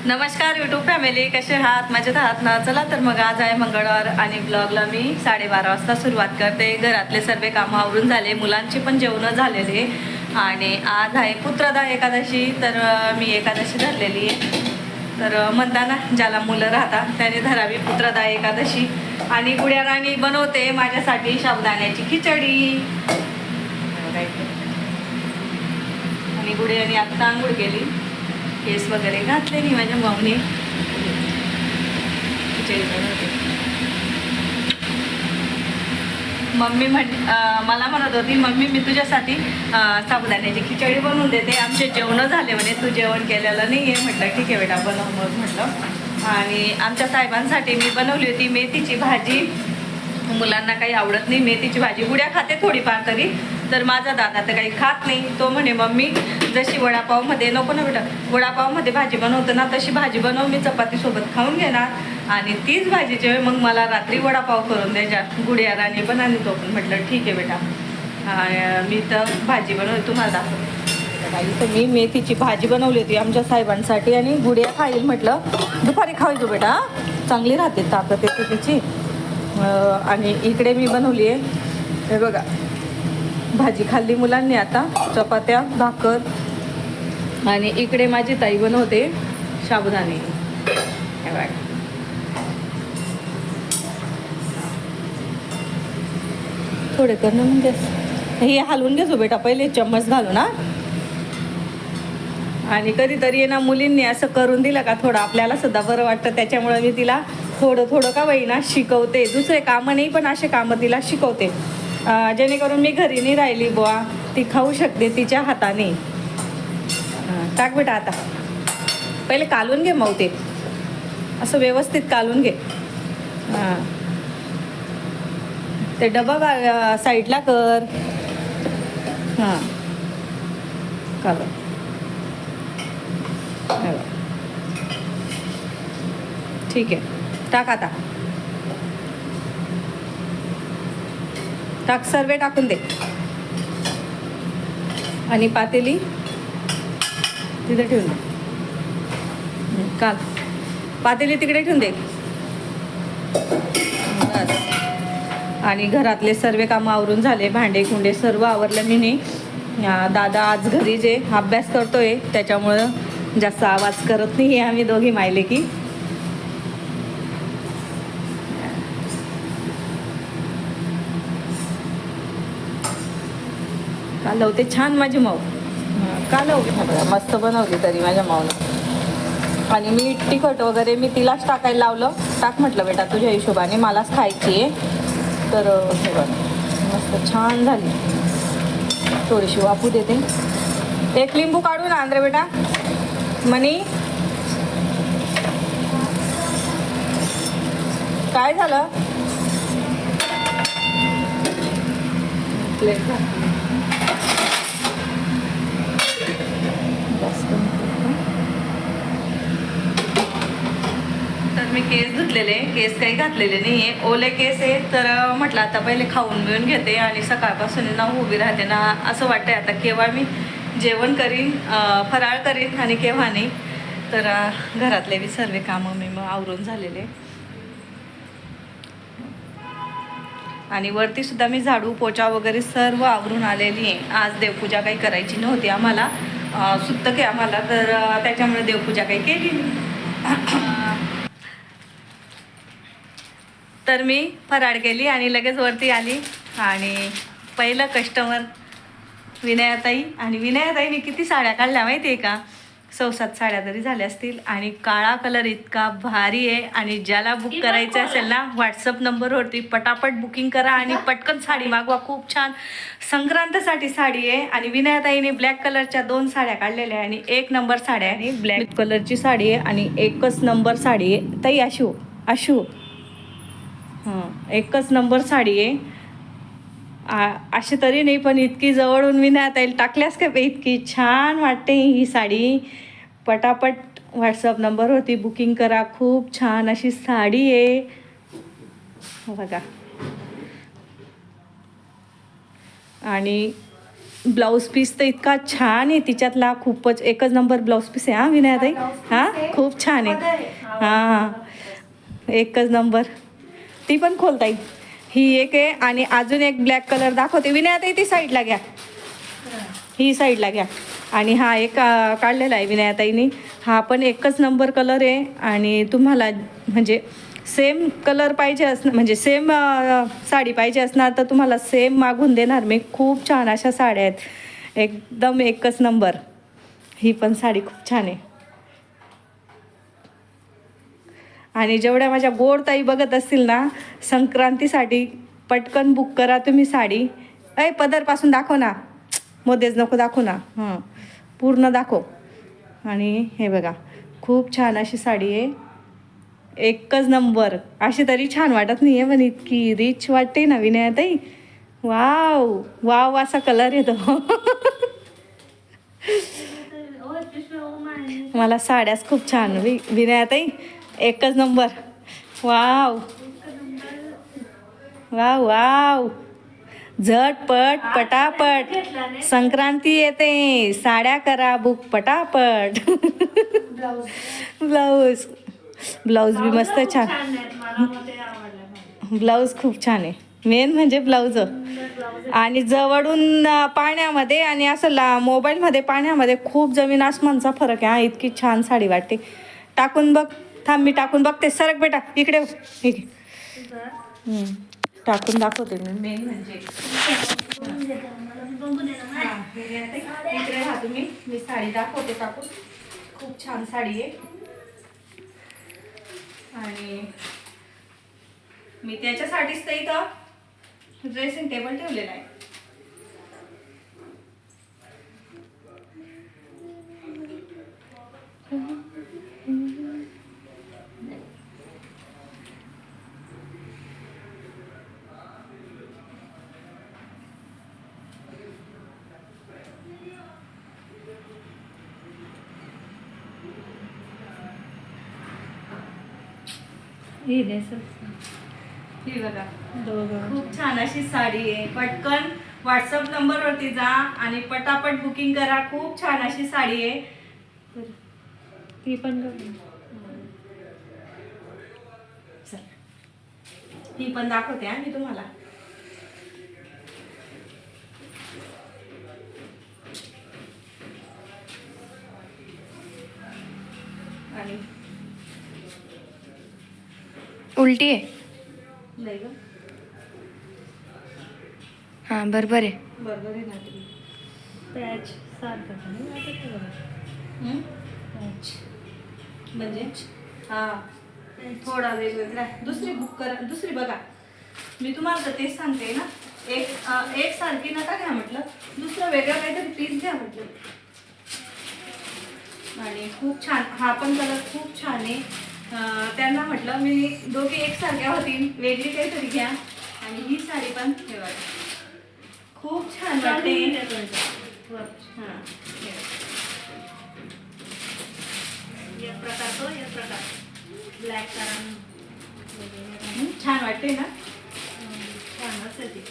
नमस्कार YouTube family, कसे आहात? मजेत आहात ना? चला तर मग आज आहे मंगळवार आणि ब्लॉगला मी 12:30 वाजता सुरुवात करते. घरातले सर्व कामं आवरून झाले, मुलांची पण जेवणं झालेले आणि आज आहे पुत्रदा एकादशी. तर मी एकादशी धरलेली आहे. तर म्हणताना ज्याला मुलं राहतात त्याने धरावी पुत्रदा एकादशी. आणि गुड्या राणी बनवते माझ्यासाठी साबुदाण्याची खिचडी. आणि गुड्याने आत्ता आंघोळ केली, केस वगैरे घातले नाही माझ्या माऊने. मम्मी मला म्हणत होती, मम्मी मी तुझ्यासाठी साबुदाण्याची खिचडी बनवून देते, आमचे जेवणं झाले म्हणे, तू जेवण केलेलं नाही आहे. म्हटलं ठीक आहे बेटा बनव मग म्हटलं. आणि आमच्या साहेबांसाठी मी बनवली होती मेथीची भाजी. मुलांना काही आवडत नाही मेथीची भाजी, गुड्या खाते थोडीफार तरी, तर माझा दादा तर काही खात नाही. तो म्हणे मम्मी जशी वडापावमध्ये नको ना बेटा, वडापावमध्ये भाजी बनवतो ना तशी भाजी बनव, मी चपातीसोबत खाऊन घेणार आणि तीच भाजीचे मग मला रात्री वडापाव करून द्यायच्या. गुड्या राणी पण आणि तो पण. म्हटलं ठीक आहे बेटा, मी तर भाजी बनवली तुम्हाला दाखवते. तर मी मेथीची भाजी बनवली होती आमच्या साहेबांसाठी आणि गुड्या खाईल म्हटलं. दुपारी खायचो बेटा, चांगली राहते, ताकद येते त्याची. आणि इकडे मी बनवली आहे, हे बघा, भाजी खाल्ली मुलांनी आता, चपात्या भाकर. आणि इकडे माझी ताई बनवते साबुदाणे. हे बघा, थोडे कर ना मग गॅस, हे हलवून घेतो बेटा पहिले चम्मच घालू ना. आणि कधीतरी ना मुलींनी असं करून दिलं का थोडं आपल्याला सुद्धा बरं वाटतं. त्याच्यामुळे मी तिला थोडं थोडं का ना शिकवते. दुसरे कामं नाही पण असे कामं तिला शिकवते, जेणेकरून मी घरी नाही राहिली बुवा, ती खाऊ शकते तिच्या हाताने. टाक बेटा आता, पहिले कालवून घे मग ते असं व्यवस्थित कालवून घे. हां, ते डबा साईडला कर. हां, कालवून ठीक आहे. टाक आता, टाक, सर्व टाकून दे. आणि पातेली तिथे ठेवून दे, काल पातेली तिकडे ठेवून दे. बस. आणि घरातले सर्व कामं आवरून झाले, भांडे कुंडे सर्व आवरलं मी नाही. दादा आज घरी जे अभ्यास करतोय त्याच्यामुळं जास्त आवाज करत नाही आम्ही दोघी मायले की. कालवते छान माझी माऊ, कालवते मस्त बनवली तरी माझ्या माऊनं. आणि मीठ तिखट वगैरे मी तिलाच टाकायला लावलं. टाक म्हटलं बेटा तुझ्या हिशोबाने, मलाच खायची आहे. तर हे बघ मस्त छान झाली. थोडीशी वाफू देते. एक लिंबू काढून आण रे बेटा मनी. काय झालं? प्लेट तर मी केस धुतलेले, केस काही घातलेले नाही आहे, ओले केस आहे. तर म्हटलं आता पहिले खाऊन मिळून घेते आणि सकाळपासून ना उभी राहते ना, असं वाटतंय आता केव्हा मी जेवण करीन, फराळ करीन आणि केव्हा नाही. तर घरातले बी सर्व कामं मी मग आवरून झालेले. आणि वरती सुद्धा मी झाडू पोचा वगैरे सर्व आवरून आलेली आहे. आज देवपूजा काही करायची नव्हती आम्हाला, सुत्तक आहे आम्हाला, तर त्याच्यामुळे देवपूजा काही केली नाही. तर मी फराळ केली आणि लगेच वरती आली. आणि पहिलं कस्टमर विनयाताई. आणि विनयाताईने किती साड्या काढल्या माहिती आहे का, 6-7 साड्या तरी झाल्या असतील. आणि काळा कलर इतका भारी आहे. आणि ज्याला बुक करायचं असेल ना, व्हॉट्सअप नंबरवरती पटापट बुकिंग करा आणि पटकन साडी मागवा. खूप छान संक्रांतसाठी साडी आहे. आणि विनयाताईने ब्लॅक कलरच्या 2 साड्या काढलेल्या आहे आणि 1 नंबर साड्या आहे. ब्लॅक कलरची साडी आहे आणि 1च नंबर साडी आहे. ताई आशू आशू, हां 1च नंबर साडी आहे. अशी तरी नाही पण इतकी जवळून विनयाताईला टाकल्यास का, इतकी छान वाटते ही साडी. पटापट व्हॉट्सअप नंबरवरती बुकिंग करा. खूप छान अशी साडी आहे बघा. आणि ब्लाऊज पीस तर इतका छान आहे तिच्यातला, खूपच एकच नंबर ब्लाऊज पीस आहे. हां विनयाताई, हां खूप छान आहे. हां एकच नंबर. ती पण खोलता येईल. ही एक आहे आणि अजून एक ब्लॅक कलर दाखवते. विनयाताई ती साईडला घ्या, ही साईडला घ्या. आणि हा एक काढलेला आहे विनयाताईनी. हा पण एकच नंबर कलर आहे. आणि तुम्हाला म्हणजे सेम कलर पाहिजे असणार, म्हणजे सेम साडी पाहिजे असणार तर तुम्हाला सेम मागून देणार मी. खूप छान अशा साड्या आहेत, एकदम एकच नंबर. ही पण साडी खूप छान आहे. आणि जेवढ्या माझ्या गोड ताई बघत असतील ना, संक्रांतीसाठी पटकन बुक करा तुम्ही साडी. पदरपासून दाखव ना, मध्येच नको दाखव ना, हां पूर्ण दाखव. आणि हे बघा, खूप छान अशी साडी आहे, एकच नंबर. अशी तरी छान वाटत नाही आहे पण इतकी रिच वाटते ना विनयाताई. वाव वाव असा कलर येतो. मला साड्याच खूप छान विनयाताई, एकच नंबर. वाव वाव वाव, झटपट पटापट संक्रांती येते, साड्या करा बुक पटापट. ब्लाऊज ब्लाऊज बी मस्त छान. ब्लाऊज खूप छान आहे, मेन म्हणजे ब्लाऊज. आणि जवळून पाण्यामध्ये आणि असं मोबाईलमध्ये पाण्यामध्ये खूप जमीन आसमानचा फरक आहे. हा इतकी छान साडी वाटते. टाकून बघ, थांब मी टाकून बघते. सरक बेटा इकडे, टाकून दाखवते मी. मेन म्हणजे इकडे राहा तुम्ही, मी साडी दाखवते टाकून. खूप छान साडी आहे. आणि मी त्याच्यासाठीच तर इथं ड्रेसिंग टेबल ठेवलेला आहे. ही बघा, खूप छान अशी साडी आहे. पटकन व्हॉट्सअप नंबरवरती जा आणि पटापट बुकिंग करा. खूप छान अशी साडी आहे. ती पण ही पण दाखवते मी तुम्हाला. आणि उलटी आहे. नाही ग, हां बरोबर आहे. बरोबर आहे ना. पॅच सारखं म्हणजे हां थोडा वेगवेगळा. दुसरी बुक करा, दुसरी बघा. मी तुम्हाला तर तेच सांगते ना, एक सारखी नका घ्या म्हटलं, दुसरं वेगळं काहीतरी पीस घ्या म्हटलं. आणि खूप छान, हा पण कलर खूप छान आहे. त्यांना म्हटलं मी दोघी एकसारख्या होतील, वेगळी काहीतरी घ्या. आणि ही साडी पण ठेवा, खूप छान वाटते. हां एक प्रकार तो एक प्रकार ब्लॅक करा, छान वाटते ना. छान असेल ती.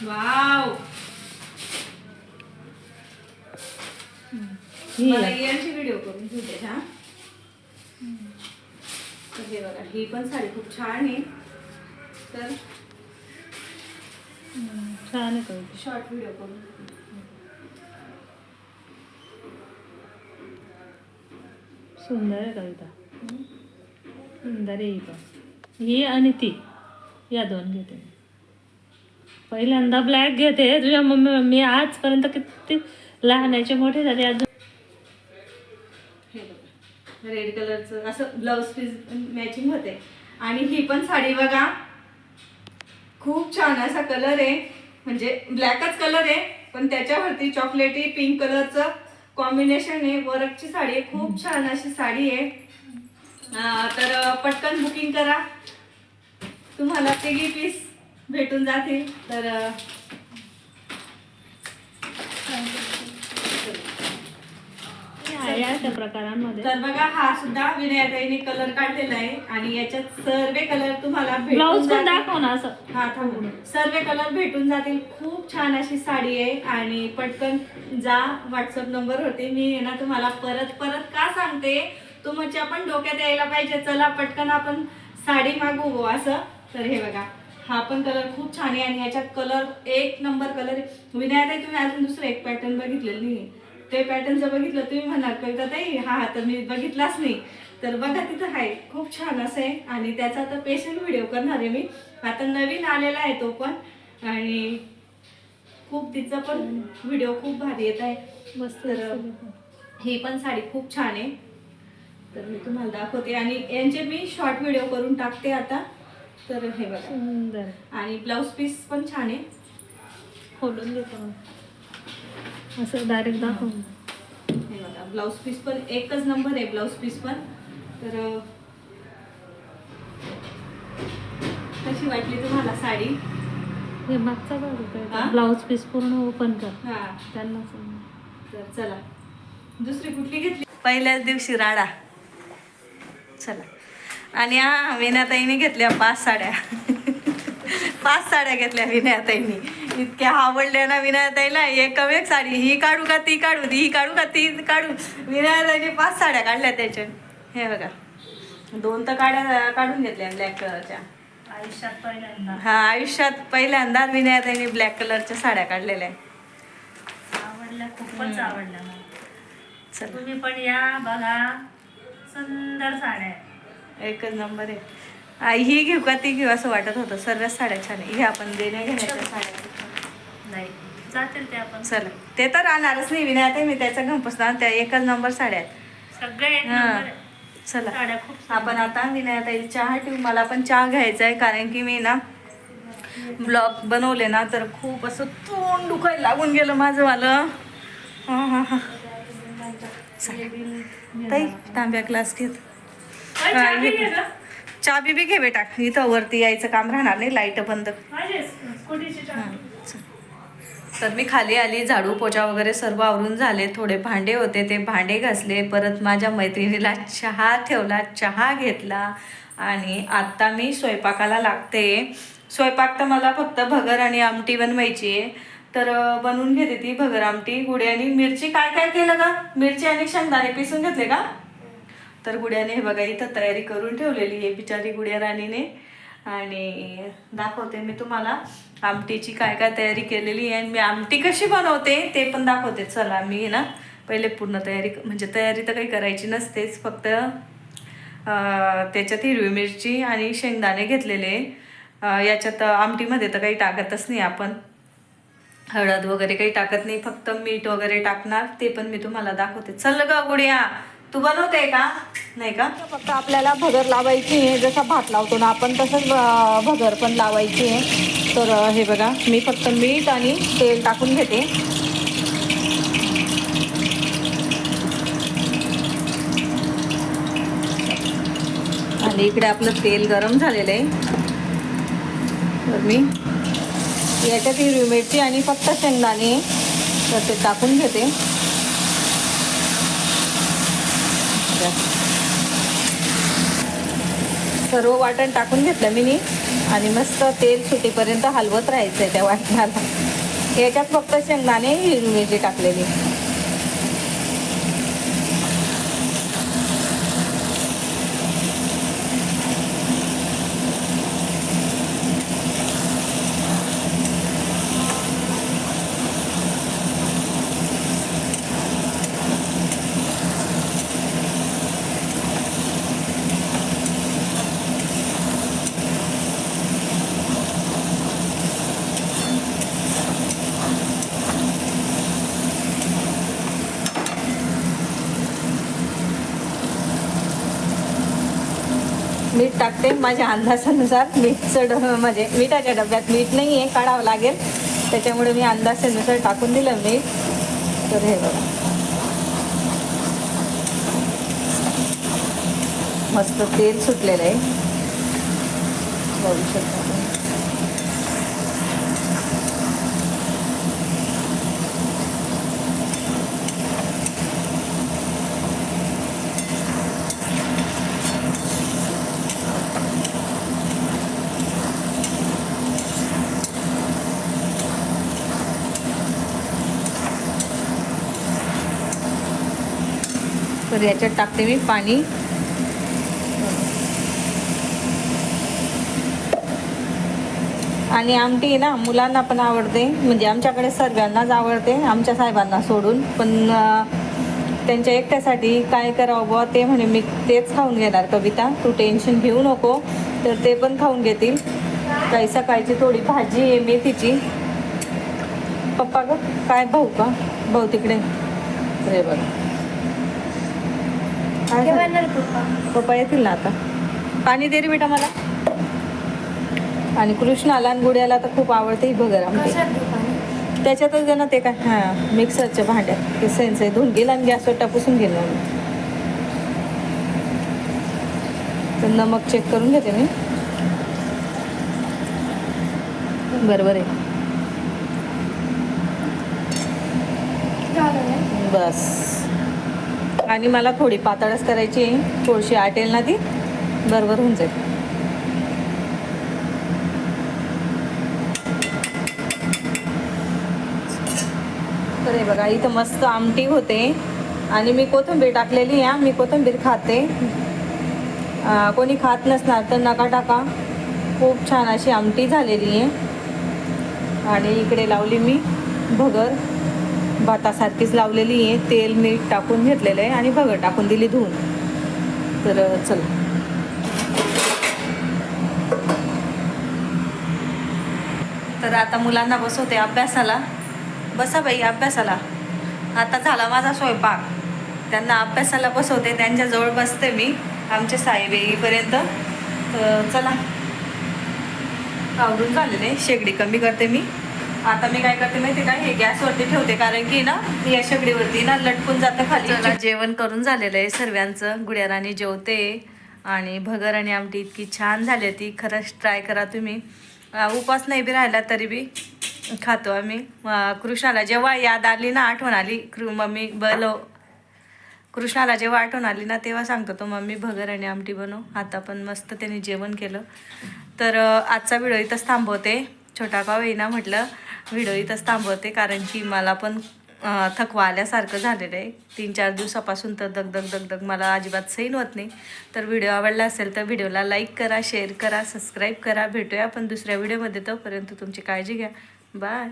वाव, मला यांची व्हिडिओ करून घेते. हा हे बघा, ही पण साडी खूप छान आहे. तर छान आहे, शॉर्ट व्हिडिओ करून. सुंदर आहे कविता, सुंदर आहे. ही पण, ही आणि ती, या दोन घेते. पहिल्यांदा ब्लॅक घेते. तुझ्या मी आजपर्यंत किती लहानाचे मोठे झाले अजून. रेड कलरचं असं ब्लाऊज पीस मॅचिंग होते. आणि ही पण साडी बघा, खूप छान असा कलर आहे. म्हणजे ब्लॅकच कलर आहे पण त्याच्यावरती चॉकलेटी पिंक कलरचं कॉम्बिनेशन आहे. वर्कची साडी आहे, खूप छान अशी साडी आहे. तर पटकन बुकिंग करा, तुम्हाला तिघी पीस भेटून जातील. तर हा, या त्या प्रकारांमध्ये तर बघा हा सुद्धा विनयाताईने कलर काढलेला आहे आणि याच्यात सर्व कलर तुम्हाला भेटून ब्लाऊज पण जातील. दाखव ना असं. हा थांब. सर्व कलर भेटून जातील. खूप छान अशी साडी आहे आणि पटकन जा. व्हॉट्सअप नंबर होते मी ना तुम्हाला परत परत का सांगते, तुमच्या पण डोक्यात यायला पाहिजे चला पटकन आपण साडी मागू हो असं. तर हे बघा हा पण कलर खूप छान आहे आणि याच्यात कलर एक नंबर कलर आहे. विनयाताई तुम्ही अजून दुसरं एक पॅटर्न बघितलेलं नाही, ते पॅटर्न जर बघितलं तुम्ही म्हणाल कविता ताई हा तर मी बघितलाच नाही. तर बघा तिथं आहे खूप छान असं आहे आणि त्याचा तर स्पेशल व्हिडिओ करणार आहे मी. आता नवीन आलेला आहे तो पण आणि खूप तिचा पण व्हिडिओ खूप भारी येत आहे. मस्त तर ही पण साडी खूप छान आहे. तर मी तुम्हाला दाखवते आणि यांचे मी शॉर्ट व्हिडिओ करून टाकते आता. तर हे बघा सुंदर. आणि ब्लाऊज पीस पण छान आहे. खोलून देतो असं डायरेक्ट दाखव. हे बघा ब्लाऊज पीस पण एकच नंबर आहे ब्लाऊज पीस पण. तर कशी वाटली तुम्हाला साडी? हे मागचा भाग हा? होता ब्लाऊज पीस पूर्ण ओपन कर हा त्यांना. तर चला दुसरी कुठली घेतली? पहिल्याच दिवशी राडा. चला आणि हा विनयाताईने घेतल्या 5 साड्या 5 साड्या घेतल्या विनयाताईने. इतक्या आवडल्या ना विनयाताईला. एक साडी ही काढू का ती काढू, ही काढू का ती काढू. विनयाताईने 5 साड्या काढल्या त्याच्या. हे बघा 2 तर काढून घेतल्या ब्लॅक कलरच्या. आयुष्यात पहिल्यांदा. हा आयुष्यात पहिल्यांदा विनयाताईने ब्लॅक कलरच्या साड्या काढलेल्या आहे. आवडल्या, खूपच आवडल्या मला. चला तुम्ही पण या बघा, सुंदर साड्या आहेत. एकच नंबर आहे. ही घेऊ का ती घेऊ असं वाटत होतं. सर्वच साड्या छान आहे. हे आपण देण्या घेण्याच्या साड्या नाही जातील ते आपण चला ते तर राहणारच नाही विनयाताई. मी त्याचा घंपसणार त्या एकच नंबर साड्या आहेत. सगळे एक हा. नंबर आहे. चला साड्या खूप सुंदर. आपण आता विनयाताई चहा ठेवू. मला पण चहा घ्यायचा आहे कारण की मी ना ब्लॉग बनवले ना तर खूप असं तोंड दुखायला लागून गेलं माझं वालं. हा हा हा ताई तांब्या ग्लास घेत. काय चहा बी घे गं? चाबी बी घे बेटा. इथं वरती यायचं काम राहणार नाही. लाईट बंद. माझी स्कूटीची चहा. तर मी खाली आली. झाडू पोछा वगैरे सर्व आवरून झाले. थोडे भांडे होते ते भांडे घासले. परत माझ्या मैत्रिणीला चहा ठेवला, चहा घेतला आणि आत्ता मी स्वयंपाकाला लागते. स्वयंपाक तर मला फक्त भगर आणि आमटी बनवायची आहे. तर बनवून घेते ती भगर आमटी. गुड्यानी मिरची काय काय केलं का? मिरची आणि शेंगदाणे पिसून घेतले का? तर गुड्याने हे बघा इथं तयारी करून ठेवलेली आहे बिचारी गुड्या राणीने. आणि दाखवते मी तुम्हाला आमटीची काय काय तयारी केलेली आहे. मी आमटी कशी बनवते ते पण दाखवते. चला मी ना पहिले पूर्ण तयारी म्हणजे तयारी तर काही करायची नसतेच. फक्त त्याच्यात हिरवी मिरची आणि शेंगदाणे घेतलेले. याच्यात आमटीमध्ये तर काही टाकतच नाही आपण. हळद वगैरे काही टाकत नाही. फक्त मीठ वगैरे टाकणार. ते पण मी तुम्हाला दाखवते. चल ग गुडिया तू बनवते का? नाही का? फक्त आपल्याला भगर लावायची आहे. जसा भात लावतो ना आपण तसंच भगर पण लावायची आहे. तर हे बघा मी फक्त मीठ आणि तेल टाकून घेते. आणि इकडे आपलं तेल गरम झालेलं आहे. तर मी याच्यात हिरवी मिरची आणि फक्त शेंगदाणे तर ते टाकून घेते. सर्व वाटण टाकून घेतलं मी आणि मस्त तेल सुटेपर्यंत हलवत राहायचं आहे त्या वाटणाला. याच्यात फक्त शेंगदाणे हिरवी मिरची टाकलेली. मीठ टाकते माझ्या अंदाजानुसार. म्हणजे मिठाच्या डब्यात मीठ नाही आहे, काढावं लागेल. त्याच्यामुळे मी अंदाजानुसार टाकून दिलं मीठ. तर हे बघा मस्त तेल सुटलेलं आहे बघू शकता. तर याच्यात टाकते मी पाणी. आणि आमटी आहे ना मुलांना पण आवडते, म्हणजे आमच्याकडे सर्वांनाच आवडते आमच्या साहेबांना सोडून. पण त्यांच्या एकट्यासाठी काय करावं बुवा ते म्हणे मी तेच खाऊन घेणार कविता, तू टेन्शन घेऊ नको. तर ते पण खाऊन घेतील. काही सकाळची थोडी भाजी आहे मेथीची. पप्पा ग काय भाऊ का भाऊ तिकडे रे बघ. काय झालं? पप्पा येतील ना आता. पाणी दे रे बेटा मला. आणि कृष्णाला आणि गुड्याला तर खूप आवडते ही भगर आमची. त्याच्यातच दे ना ते काय हां मिक्सरच्या भांड्यात ते सेन्स धुवून गेल आणि गॅसवर टापून गेलं. तर नमक चेक करून घेते मी. बरोबर आहे. बस. आणि मला थोडी पातळच करायची आहे, थोडीशी आटेल ना ती बरोबर होऊन जाईल. तर हे बघा इथं मस्त आमटी होते आणि मी कोथिंबीर टाकलेली आहे. मी कोथिंबीर खाते, कोणी खात नसणार तर नका टाका. खूप छान अशी आमटी झालेली आहे. आणि इकडे लावली मी भगर, भातासारखीच लावलेली आहे. तेल मीठ टाकून घेतलेलं आहे आणि भगर टाकून दिली धुवून. तर चला तर आता मुलांना बसवते अभ्यासाला. बसा बाई अभ्यासाला. आता झाला माझा स्वयंपाक, त्यांना अभ्यासाला बसवते, त्यांच्याजवळ बसते मी आमचे साहेब येईपर्यंत. तर चला आवडून झालेले. शेगडी कमी करते मी. आता मी काय करते माहिती काय, हे गॅसवरती ठेवते कारण की ना या शेगडीवरती ना लटकून जातं खाली. चला जेवण करून झालेलं आहे सर्वांचं. गुड्या राणी जेवते आणि भगर आणि आमटी इतकी छान झाली ती. खरंच ट्राय करा तुम्ही. उपास नाही बी राहिला तरी बी खातो आम्ही. कृष्णाला जेव्हा याद आली ना, आठवण आली मम्मी कृष्णाला जेव्हा आठवण आली ना तेव्हा सांगतो तो मम्मी भगर आणि आमटी बनव. आता पण मस्त त्याने जेवण केलं. तर आजचा व्हिडिओ इथंच थांबवते. छोटा का होईना म्हटलं व्हिडिओ इथंच थांबवते कारण की मला पण थकवा आल्यासारखं झालेलं आहे. 3-4 दिवसापासून तर दगदग मला अजिबात सैन होत नाही. तर व्हिडिओ आवडला असेल तर व्हिडिओला लाईक करा, शेअर करा, सबस्क्राईब करा. भेटूया आपण दुसऱ्या व्हिडिओमध्ये. तोपर्यंत तुमची काळजी घ्या. बाय.